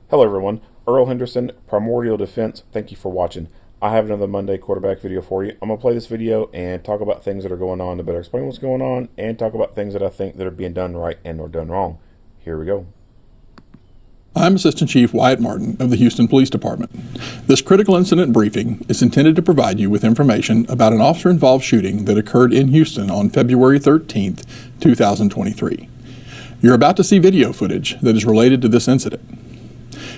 Hello everyone, Earl Henderson, Primordial Defense. Thank you for watching. I have another Monday quarterback video for you. I'm going to play this video and talk about things that are going on to better explain what's going on and talk about things that I think that are being done right and or done wrong. Here we go. I'm Assistant Chief Wyatt Martin of the Houston Police Department. This critical incident briefing is intended to provide you with information about an officer-involved shooting that occurred in Houston on February 13th, 2023. You're about to see video footage that is related to this incident.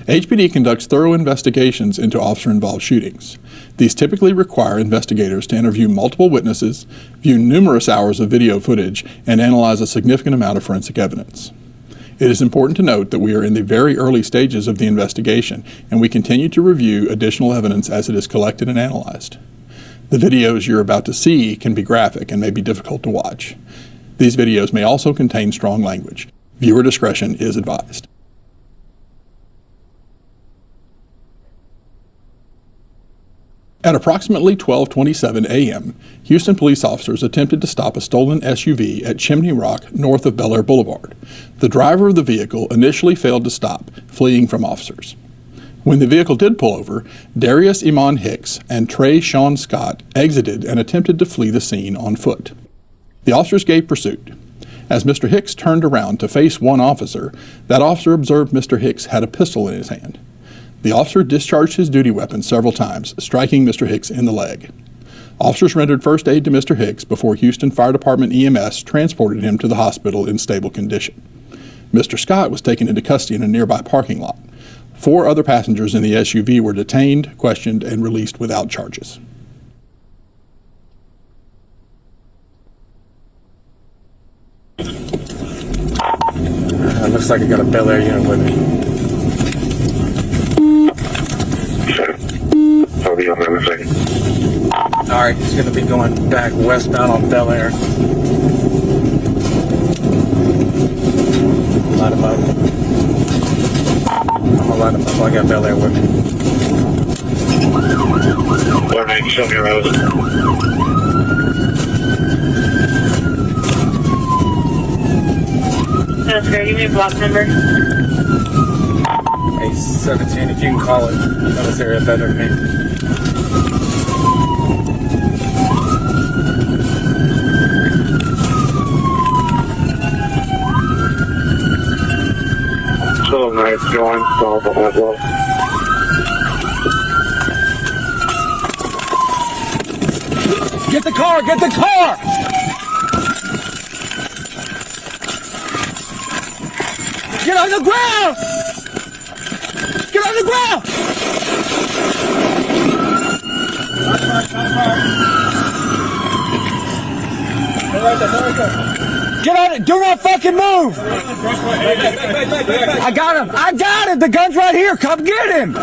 HPD conducts thorough investigations into officer-involved shootings. These typically require investigators to interview multiple witnesses, view numerous hours of video footage, and analyze a significant amount of forensic evidence. It is important to note that we are in the very early stages of the investigation, and we continue to review additional evidence as it is collected and analyzed. The videos you're about to see can be graphic and may be difficult to watch. These videos may also contain strong language. Viewer discretion is advised. At approximately 12:27 a.m., Houston police officers attempted to stop a stolen SUV at Chimney Rock north of Bel Air Boulevard. The driver of the vehicle initially failed to stop, fleeing from officers. When the vehicle did pull over, Darius Emon Hicks and Trey Sean Scott exited and attempted to flee the scene on foot. The officers gave pursuit. As Mr. Hicks turned around to face one officer, that officer observed Mr. Hicks had a pistol in his hand. The officer discharged his duty weapon several times, striking Mr. Hicks in the leg. Officers rendered first aid to Mr. Hicks before Houston Fire Department EMS transported him to the hospital in stable condition. Mr. Scott was taken into custody in a nearby parking lot. 4 other passengers in the SUV were detained, questioned, and released without charges. Looks like I got a Bel Air unit with me. I'll be on there in a second. Alright, he's going to be going back westbound on Bel Air. Light him up. I'm going to light him up. I got Bel Air with me. Alright, show me around. That's great. Give me a block number. 817, if you can call it. You know this area better than me. So nice going. All the way well. Get the car! Get the car! Get on the ground! Get on the ground! Get on it! Do not fucking move! I got him! I got it! The gun's right here! Come get him! I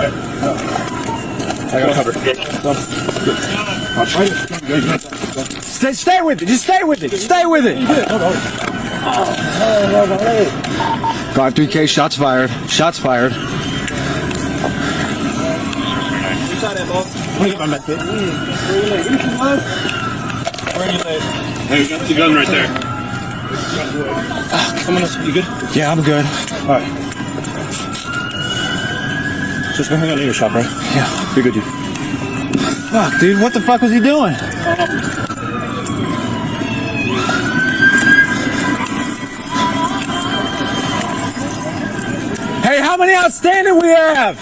got cover. Stay with it! Just stay with it! Stay with it! 5-3K, shots fired. Shots fired. Hey, we got the gun right there. Someone else, you good? Yeah, I'm good. Alright. Just gonna hang on to your shop, right? Yeah. You're good, dude. Fuck, dude, what the fuck was he doing? Hey, how many outstanding we have?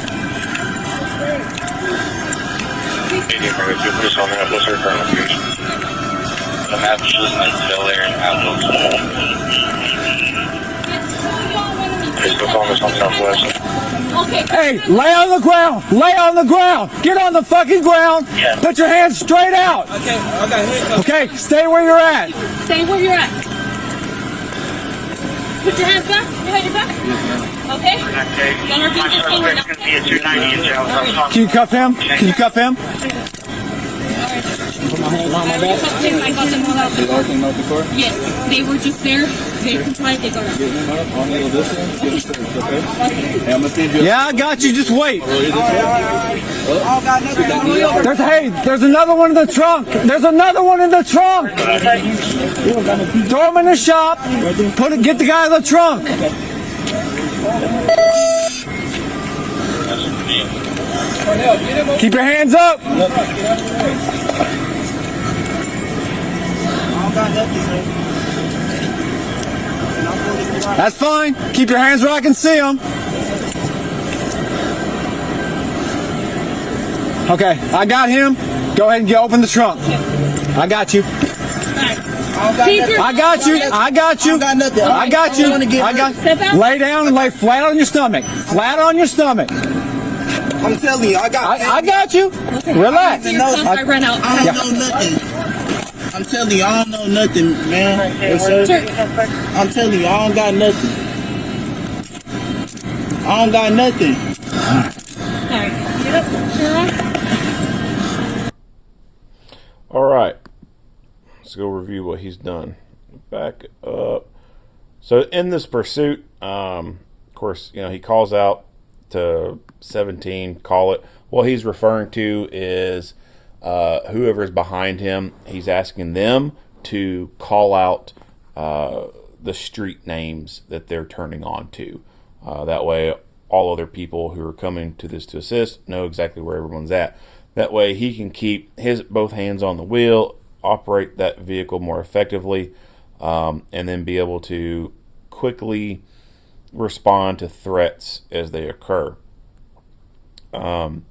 Just on that. What's our current location? The map shows my Bel Air and Outlook. It's still calling us on Southwest. Okay. Hey, lay on the ground! Lay on the ground! Get on the fucking ground! Yeah. Put your hands straight out! Okay, okay. Okay, stay where you're at! Stay where you're at. Put your hands back. Behind your back. Okay. Y'all are doing this thing right now. Can you cuff him? Can you cuff him? I got them all out before. Yes, they were just there. They complied. They got out. Yeah, I got you. Just wait. There's another one in the trunk. There's another one in the trunk. Throw him in the shop. Get the guy in the trunk. Keep your hands up. I don't got nothing, sir. That's fine. Keep your hands where I can see them. Okay, I got him. Go ahead and open the trunk. I got you. I got you. I got you. I got you. I got. Lay down and lay flat on your stomach. Flat on your stomach. I'm telling you, I got you. Relax. I ran out. I don't know nothing. I'm telling you, I don't know nothing, man. Yes, sir. I'm telling you, I don't got nothing. I don't got nothing. All right. Let's go review what he's done. Back up. So in this pursuit, of course, he calls out to 17, call it. What he's referring to is whoever's behind him, he's asking them to call out the street names that they're turning on to. That way, all other people who are coming to this to assist know exactly where everyone's at. That way, he can keep his both hands on the wheel, operate that vehicle more effectively, and then be able to quickly respond to threats as they occur. Get on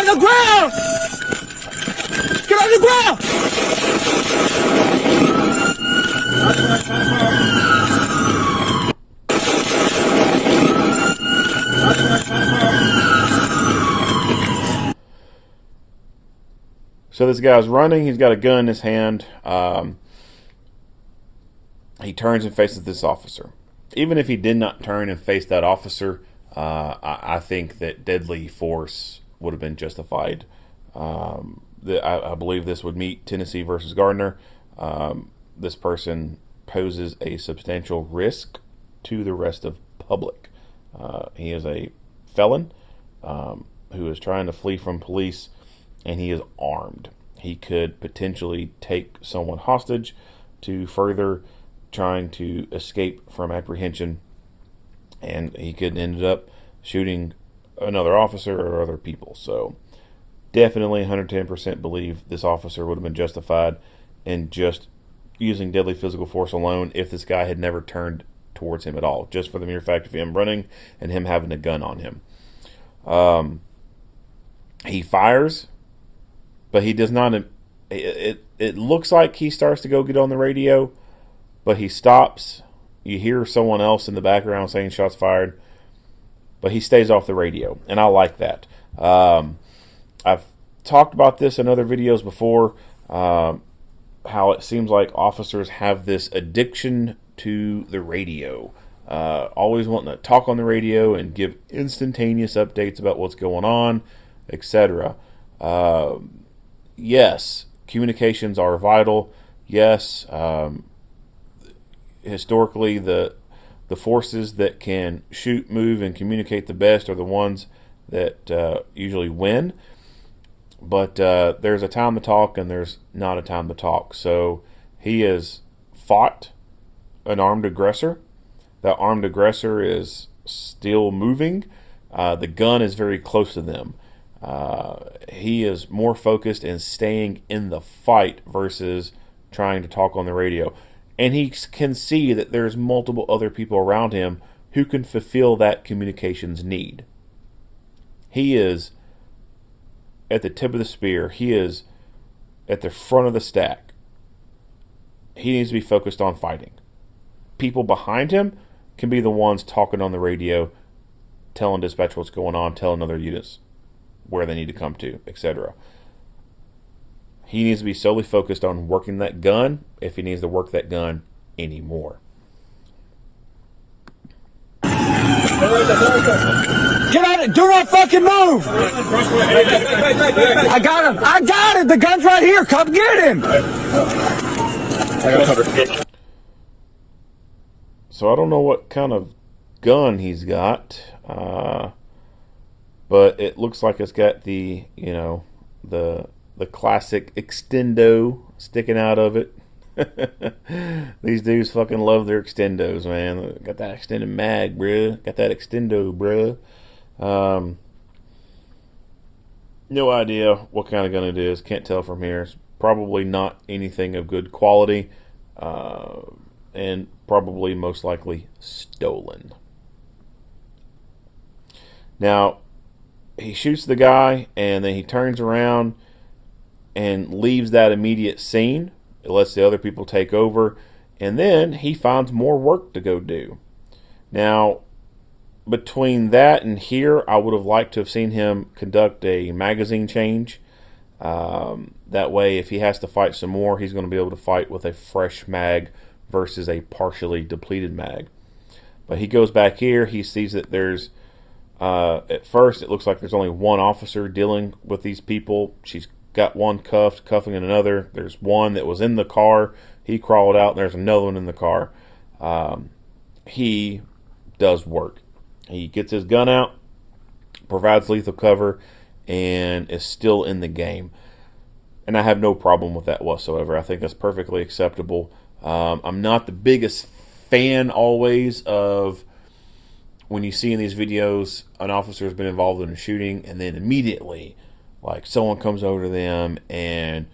the ground! Get on the ground! So this guy's running. He's got a gun in his hand. He turns and faces this officer. Even if he did not turn and face that officer, I think that deadly force would have been justified. I believe this would meet Tennessee versus Gardner. This person poses a substantial risk to the rest of public. He is a felon who is trying to flee from police, and he is armed. He could potentially take someone hostage to further trying to escape from apprehension, and he could end up shooting another officer or other people. So definitely 110% believe this officer would have been justified in just using deadly physical force alone if this guy had never turned towards him at all, just for the mere fact of him running and him having a gun on him. He fires, but he does not. It looks like he starts to go get on the radio, but he stops. You hear someone else in the background saying shots fired, but he stays off the radio, and I like that. I've talked about this in other videos before, how it seems like officers have this addiction to the radio, always wanting to talk on the radio and give instantaneous updates about what's going on, etc. Yes, communications are vital. Yes, historically, the forces that can shoot, move, and communicate the best are the ones that usually win. But there's a time to talk, and there's not a time to talk. So he has fought an armed aggressor. That armed aggressor is still moving. The gun is very close to them. He is more focused in staying in the fight versus trying to talk on the radio. And he can see that there's multiple other people around him who can fulfill that communications need. He is at the tip of the spear. He is at the front of the stack. He needs to be focused on fighting. People behind him can be the ones talking on the radio, telling dispatch what's going on, telling other units where they need to come to, etc. He needs to be solely focused on working that gun, if he needs to work that gun anymore. Get on it! Do not fucking move! I got him! I got it! The gun's right here! Come get him! So I don't know what kind of gun he's got, but it looks like it's got the classic extendo sticking out of it. These dudes fucking love their extendos, man. Got that extended mag, bruh. Got that extendo, bruh. No idea what kind of gun it is. Can't tell from here. It's probably not anything of good quality. And probably most likely stolen. Now, he shoots the guy, and then he turns around and leaves that immediate scene. It lets the other people take over, and then he finds more work to go do. Now, between that and here, I would have liked to have seen him conduct a magazine change. That way, if he has to fight some more, he's going to be able to fight with a fresh mag versus a partially depleted mag. But he goes back here, he sees that there's at first it looks like there's only one officer dealing with these people. She's got one cuffed, cuffing another. There's one that was in the car. He crawled out, and there's another one in the car. He does work. He gets his gun out, provides lethal cover, and is still in the game. And I have no problem with that whatsoever. I think that's perfectly acceptable. I'm not the biggest fan always of when you see in these videos an officer has been involved in a shooting, and then immediately, like, someone comes over to them and,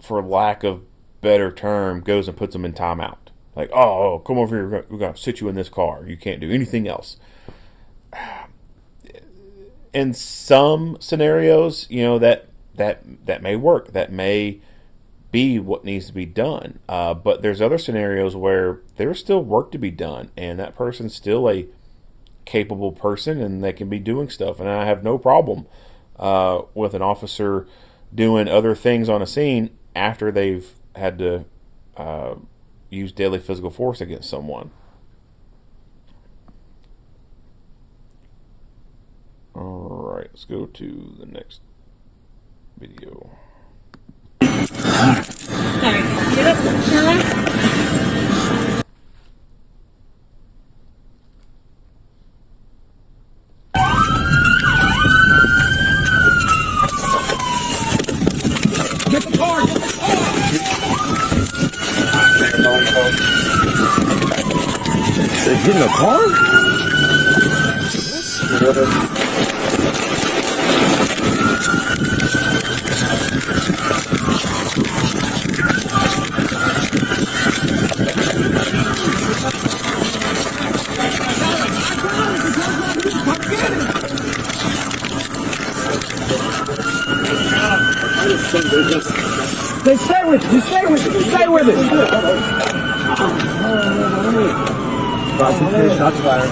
for lack of better term, goes and puts them in timeout. Like, oh, come over here, we're going to sit you in this car. You can't do anything else. In some scenarios, you know, that may work. That may be what needs to be done. But there's other scenarios where there's still work to be done, and that person's still a capable person, and they can be doing stuff. And I have no problem with an officer doing other things on a scene after they've had to use deadly physical force against someone. All right, let's go to the next video. Sorry. Get up, Get the car! Get the car! They get in the car? They stay with you, stay with it, stay with it. Shots fired.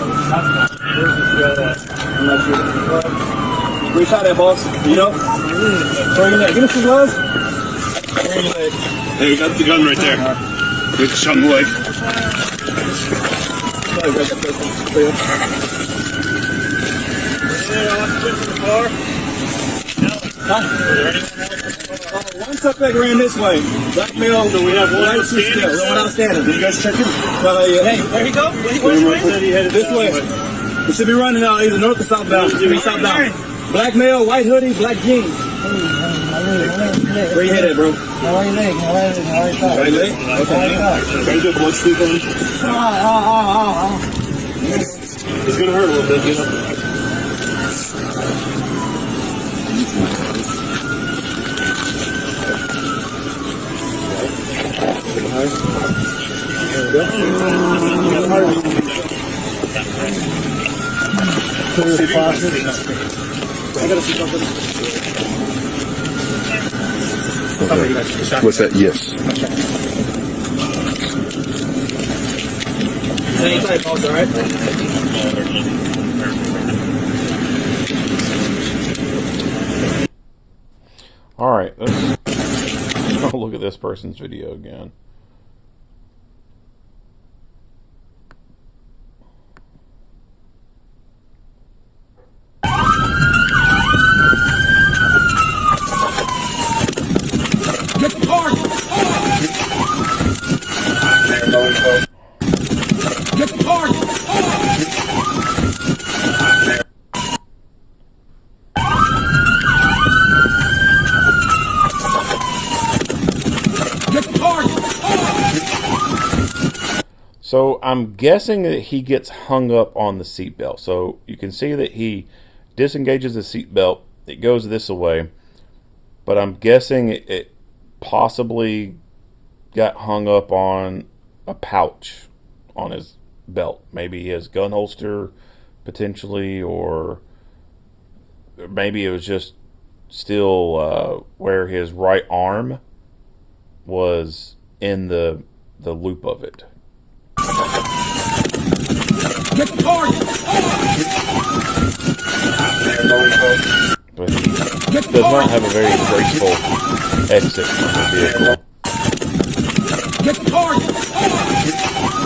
Where you shot at, boss? You know? Throw your leg. Give us some gloves. Hey, you got the gun right there. Get the shot in the leg. One suspect ran this way. Black male. So we have one outstanding. Did you guys check it? Hey, where he go? This way. We should be running out either north or southbound. Southbound. Black male, white hoodie, black jeans. Where you head at, bro? Right leg. Right leg? Okay. Try to do a blood sweep on him. It's gonna hurt a little bit, you know. There we go. I gotta see something. What's that? Yes. Anytime, boss, all right? All right, let's look at this person's video again. Get the car! Get the car! So I'm guessing that he gets hung up on the seatbelt. So you can see that he disengages the seatbelt. It goes this way. But I'm guessing it possibly got hung up on a pouch on his belt. Maybe his gun holster, potentially, or maybe it was just still where his right arm was in the loop of it. Get the car! But he does not have a very graceful exit from the vehicle. Get the car!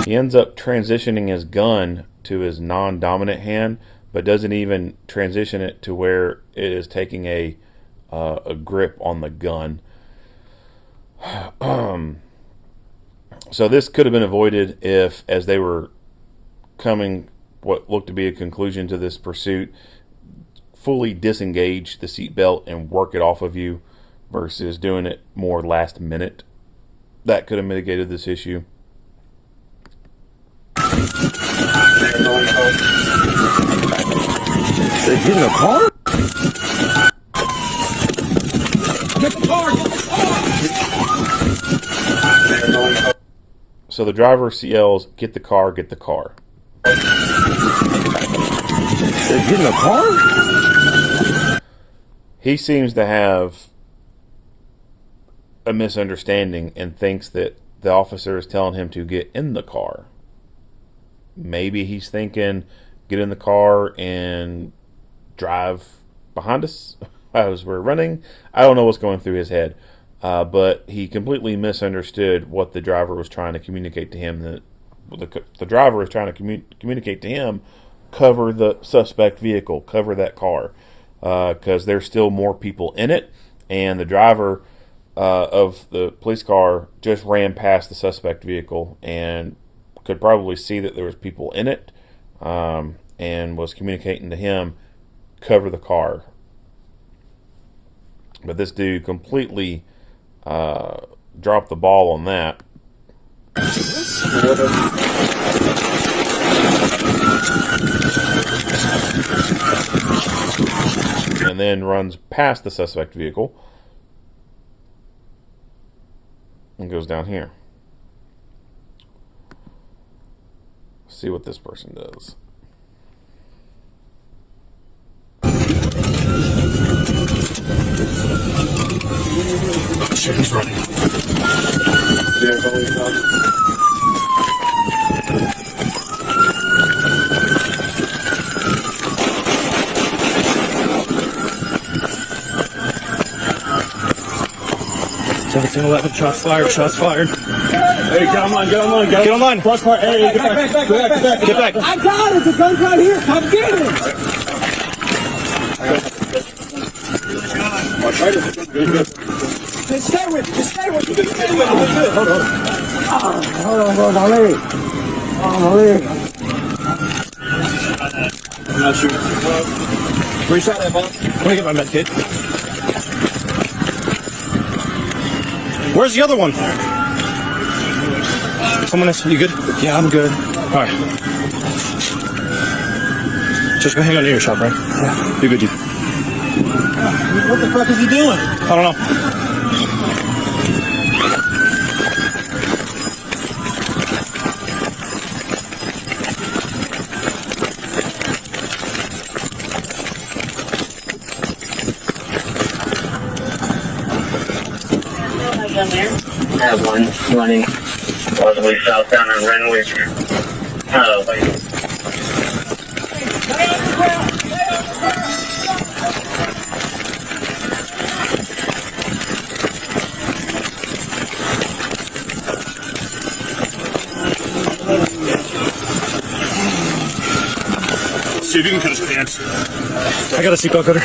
He ends up transitioning his gun to his non-dominant hand, but doesn't even transition it to where it is taking a grip on the gun. So this could have been avoided if, as they were coming what looked to be a conclusion to this pursuit, fully disengage the seatbelt and work it off of you versus doing it more last minute. That could have mitigated this issue. They get in the car? Get the car! So the driver yells, "Get the car, get the car." They get in the car? He seems to have a misunderstanding and thinks that the officer is telling him to get in the car. Maybe he's thinking, get in the car and drive behind us as we're running. I don't know what's going through his head. But he completely misunderstood what the driver was trying to communicate to him. That the driver is trying to communicate to him, cover the suspect vehicle, cover that car, because there's still more people in it, and the driver of the police car just ran past the suspect vehicle and could probably see that there was people in it, and was communicating to him, cover the car. But this dude completely dropped the ball on that. And then runs past the suspect vehicle and goes down here. See what this person does. Shit, he's running. Seventeen 11, shots fired, shots fired. Hey, get online, get online, Get online. Plus part. Hey, get back. Get back. I got it. The gun's right here. Come get it. Just stay with it. Just stay with it. Just stay with it. Hold on. Hold on, my leg. Oh, my leg. I'm not sure. Where you shot at, boss? Let me get my med kit. Where's the other one? Someone else, you good? Yeah, I'm good. All right. Just go hang on to your shop, right? Yeah. You're good, dude. What the fuck is he doing? I don't know. I have one running all the way southbound on Renwick. See if you can cut his pants. I got a seatbelt cutter.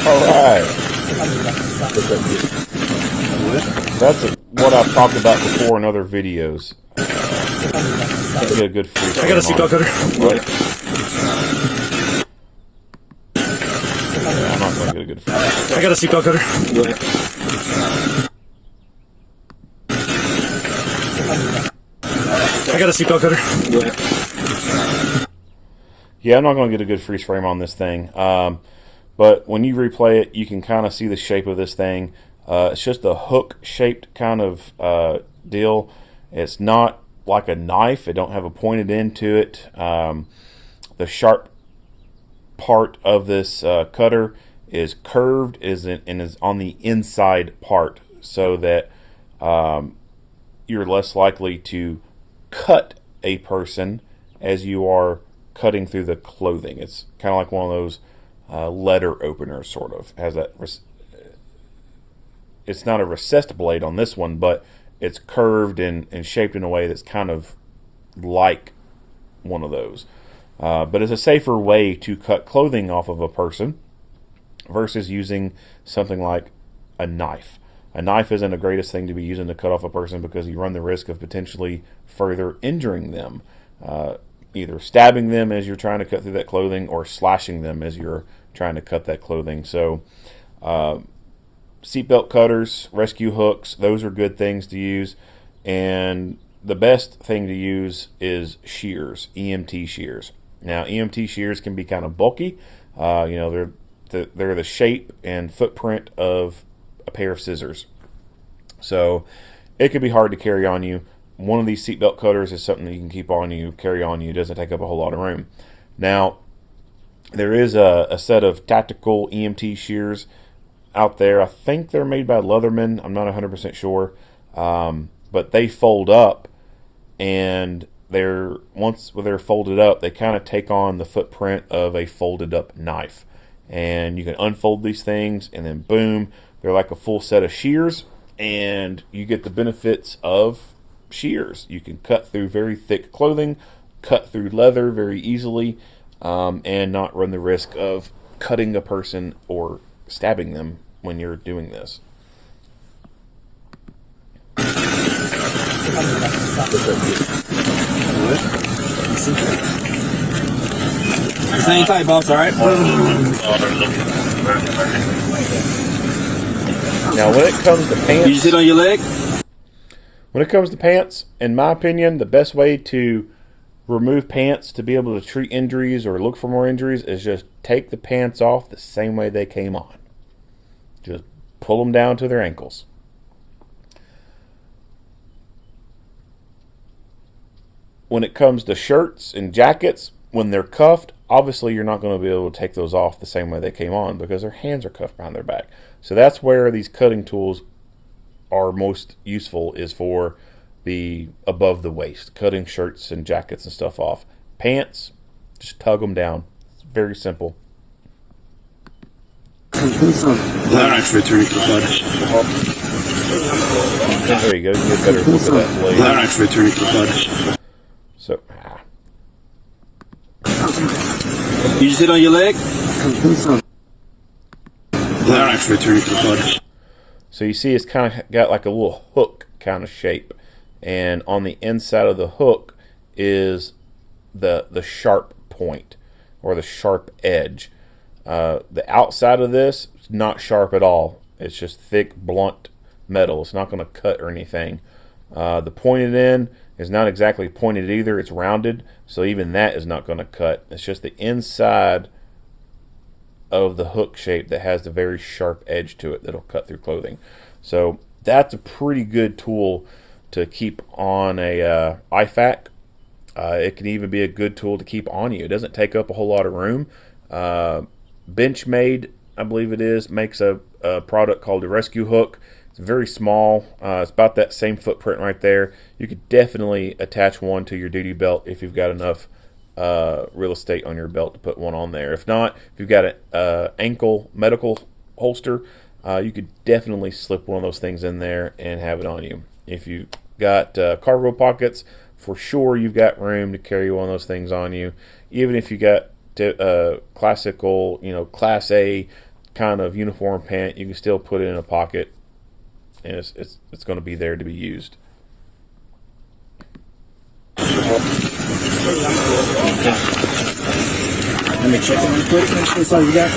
All right. That's what I've talked about before in other videos. Get a good free. I got a seatbelt cutter. I'm not going to get a good free. I got a seatbelt cutter. I got a seatbelt cutter. Yeah, I'm not going to get a good freeze frame on this thing. But when you replay it, you can kind of see the shape of this thing. It's just a hook-shaped kind of deal. It's not like a knife. It don't have a pointed end to it. The sharp part of this cutter is curved and is on the inside part, so that you're less likely to cut a person as you are cutting through the clothing. It's kind of like one of those letter openers, sort of. Has that. It's not a recessed blade on this one, but it's curved and shaped in a way that's kind of like one of those. But it's a safer way to cut clothing off of a person versus using something like a knife. A knife isn't the greatest thing to be using to cut off a person because you run the risk of potentially further injuring them. Either stabbing them as you're trying to cut through that clothing or slashing them as you're trying to cut that clothing. So seatbelt cutters, rescue hooks, those are good things to use. And the best thing to use is shears, EMT shears. Now, EMT shears can be kind of bulky. They're the shape and footprint of a pair of scissors. So it could be hard to carry on you. One of these seatbelt cutters is something that you can keep on you, carry on you. It doesn't take up a whole lot of room. Now, there is a set of tactical EMT shears out there. I think they're made by Leatherman. I'm not 100% sure. But they fold up, and once they're folded up, they kind of take on the footprint of a folded up knife. And you can unfold these things, and then boom, they're like a full set of shears, and you get the benefits of shears. You can cut through very thick clothing, cut through leather very easily, and not run the risk of cutting a person or stabbing them when you're doing this. Hang tight, boss, all right? Now, when it comes to pants... You sit on your leg? When it comes to pants, in my opinion, the best way to remove pants to be able to treat injuries or look for more injuries is just take the pants off the same way they came on. Just pull them down to their ankles. When it comes to shirts and jackets, when they're cuffed, obviously you're not going to be able to take those off the same way they came on because their hands are cuffed behind their back. So that's where these cutting tools are most useful, is for the above the waist, cutting shirts and jackets and stuff off. Pants, just tug them down. It's very simple. That actually turned to blood. There you go. You get a better look at that blade. That actually turned to blood. So, You just sit on your leg? That actually turned to blood. So you see it's kind of got like a little hook kind of shape. And on the inside of the hook is the sharp point or the sharp edge. The outside of this is not sharp at all. It's just thick, blunt metal. It's not going to cut or anything. The pointed end is not exactly pointed either. It's rounded, so even that is not going to cut. It's just the inside of the hook shape that has the very sharp edge to it that'll cut through clothing. So that's a pretty good tool to keep on a IFAC. It can even be a good tool to keep on you. It doesn't take up a whole lot of room. Benchmade, I believe it is, makes a product called the Rescue Hook. It's very small. It's about that same footprint right there. You could definitely attach one to your duty belt if you've got enough real estate on your belt to put one on there. If not, if you've got an ankle medical holster, you could definitely slip one of those things in there and have it on you. If you've got cargo pockets, for sure you've got room to carry one of those things on you. Even if you got classical, Class A kind of uniform pant, you can still put it in a pocket, and it's going to be there to be used. Let me check it real quick. That's all you got.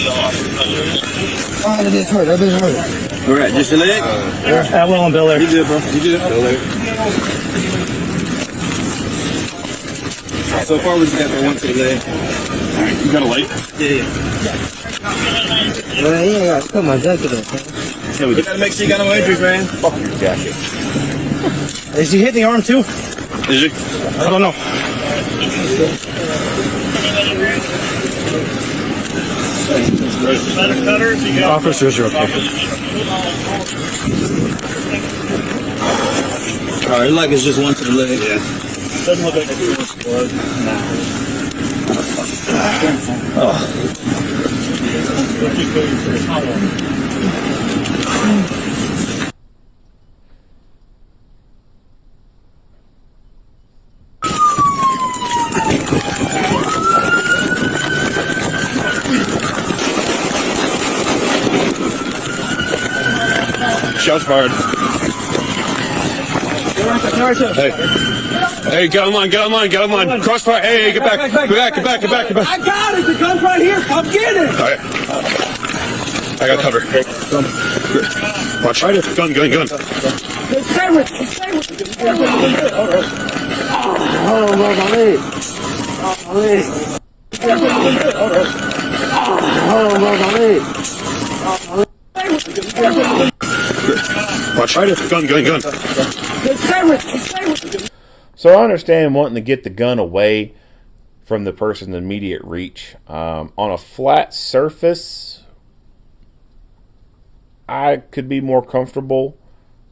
Oh, that bitch hurt. That bitch hurt. All right, just your leg? I went on Bel Air. You good, bro. You good? So far, we just got the one to the leg. All right, you got a light? Yeah. Man, you ain't got to put my jacket up, man. Yeah, we gotta make sure you got no injuries, man. Fuck your jacket. Is he hit the arm too? Is he? I don't know. Officers are okay. All right, like it's just one to the leg. Yeah. Doesn't look like it's blood. Shots fired. Hey, get online, get online, get online. Crossfire. Hey, get back. Get back, get back, get back, get back. I got it. The gun's right here. Come get it. All right. I got cover. Watch. Gun. Stay with me. Hold on, bro. My leg. My leg. Hold on, bro. My leg. Watch. Gun. So I understand wanting to get the gun away from the person's immediate reach. On a flat surface, I could be more comfortable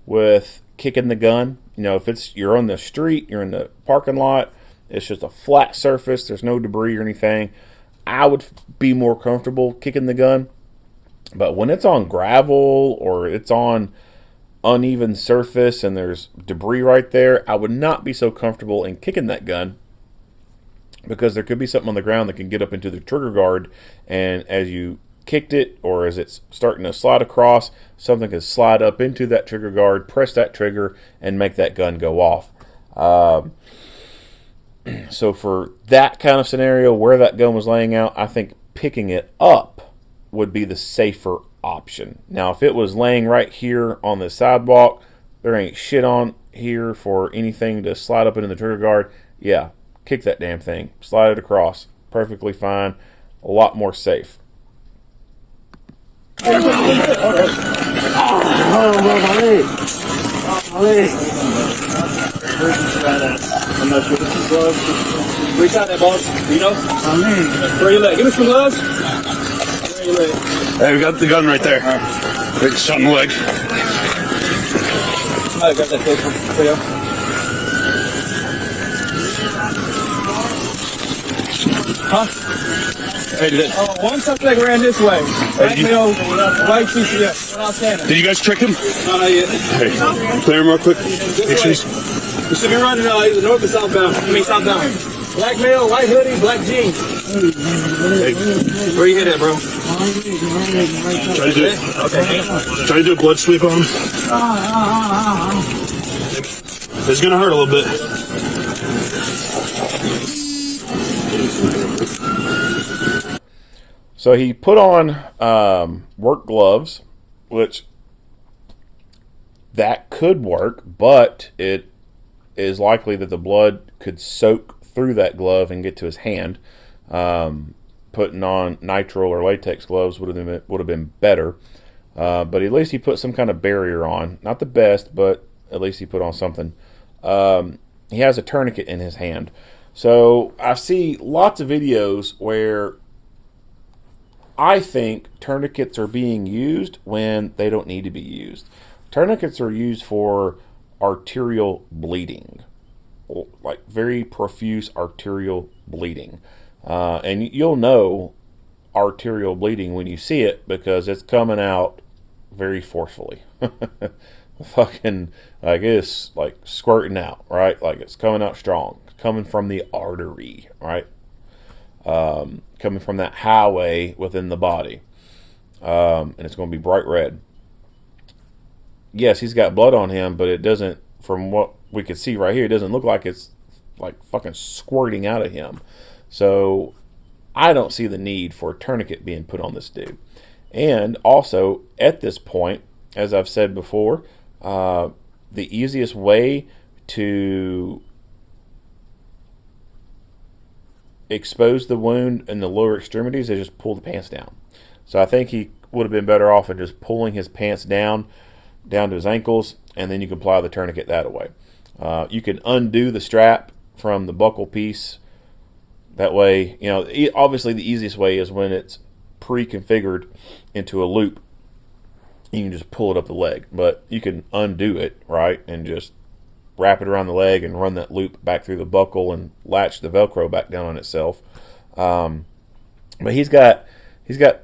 with kicking the gun. You know, if you're on the street, you're in the parking lot, it's just a flat surface, there's no debris or anything, I would be more comfortable kicking the gun. But when it's on gravel or it's on uneven surface and there's debris right there, I would not be so comfortable in kicking that gun, because there could be something on the ground that can get up into the trigger guard, and as you kicked it or as it's starting to slide across, something can slide up into that trigger guard, press that trigger, and make that gun go off. So for that kind of scenario where that gun was laying out, I think picking it up would be the safer option. Now, if it was laying right here on the sidewalk, there ain't shit on here for anything to slide up into the trigger guard, yeah, kick that damn thing, slide it across, perfectly fine, a lot more safe. Hold on, bro. My leg. My leg. Reach out there, boss. You know? My leg. Where your leg? Give me some gloves. Where your leg? Hey, we got the gun right there. Big shot in the leg. I got that paper for you. Huh? Hey, one suspect ran this way. Blackmail, white TCF. Did you guys trick him? No, not yet. Hey, clear him real quick. Pictures. You should be running either north or southbound. Southbound. Black male, white hoodie, black jeans. Hey, Where you hit at, bro? try to do a blood sweep on him. It's gonna hurt a little bit. So he put on work gloves, which that could work, but it is likely that the blood could soak through that glove and get to his hand. Putting on nitrile or latex gloves would have been better, but at least he put some kind of barrier on. Not the best, but at least he put on something. He has a tourniquet in his hand. So I see lots of videos where I think tourniquets are being used when they don't need to be used. Tourniquets are used for arterial bleeding, like very profuse arterial bleeding. And you'll know arterial bleeding when you see it because it's coming out very forcefully. Fucking, like it's like squirting out, right? Like it's coming out strong. It's coming from the artery, right? Coming from that highway within the body. And it's going to be bright red. Yes, he's got blood on him, but it doesn't, from what we could see right here, it doesn't look like it's like fucking squirting out of him. So I don't see the need for a tourniquet being put on this dude. And also, at this point, as I've said before, the easiest way to expose the wound in the lower extremities is just pull the pants down. So I think he would have been better off in just pulling his pants down to his ankles, and then you can apply the tourniquet that way. You can undo the strap from the buckle piece. That way, you know, obviously the easiest way is when it's pre-configured into a loop. You can just pull it up the leg, but you can undo it, right, and just wrap it around the leg and run that loop back through the buckle and latch the Velcro back down on itself. But he's got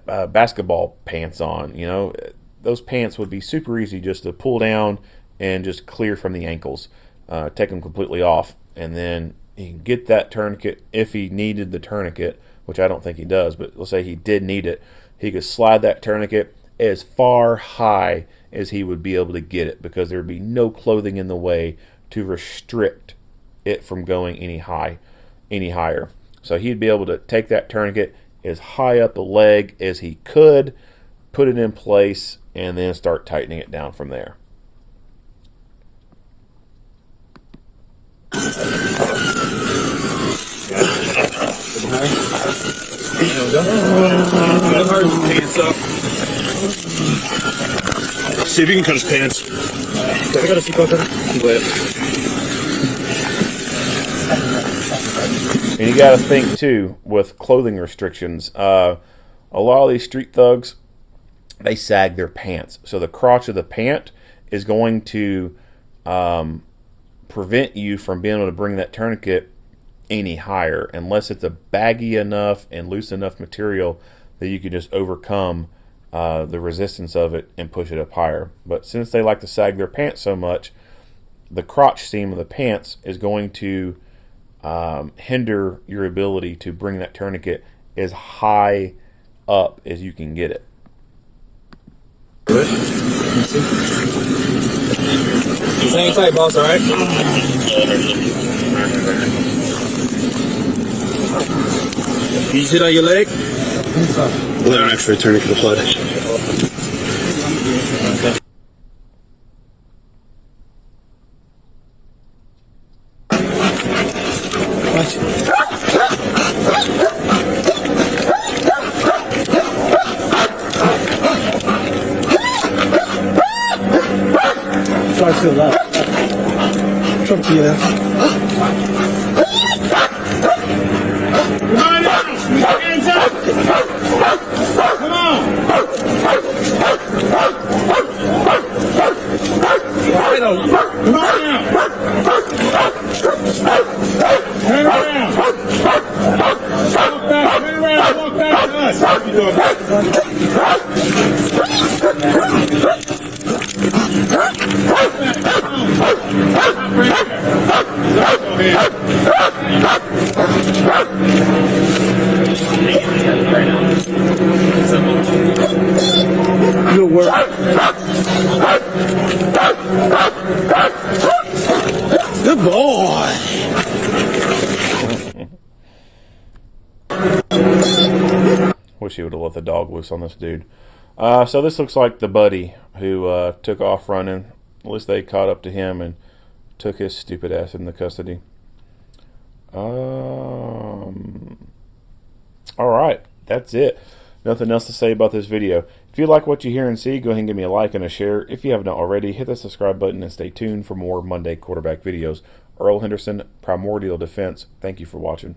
basketball pants on. You know, those pants would be super easy just to pull down and just clear from the ankles. Take them completely off, and then he can get that tourniquet if he needed the tourniquet, which I don't think he does, but let's say he did need it. He could slide that tourniquet as far high as he would be able to get it, because there would be no clothing in the way to restrict it from going any higher. So he'd be able to take that tourniquet as high up the leg as he could, put it in place, and then start tightening it down from there. Pants up. See if you can cut his pants. I gotta see And you got to think too, with clothing restrictions, a lot of these street thugs, they sag their pants. So the crotch of the pant is going to prevent you from being able to bring that tourniquet any higher, unless it's a baggy enough and loose enough material that you can just overcome the resistance of it and push it up higher. But since they like to sag their pants so much, the crotch seam of the pants is going to hinder your ability to bring that tourniquet as high up as you can get it. Good. Hang tight, boss, all right? You sit on your leg? Well, they're actually turning to the flood. Try to left. Come to your left. Come on now! Hands up! Come on! Come on now! Turn around! Walk back, turn around, walk back to us! What you doing? Good work. Good boy! Wish he would have let the dog loose on this dude. So this looks like the buddy who took off running. At least they caught up to him and took his stupid ass into custody. Alright, that's it. Nothing else to say about this video. If you like what you hear and see, go ahead and give me a like and a share. If you haven't already, hit the subscribe button and stay tuned for more Monday quarterback videos. Earl Henderson, Primordial Defense. Thank you for watching.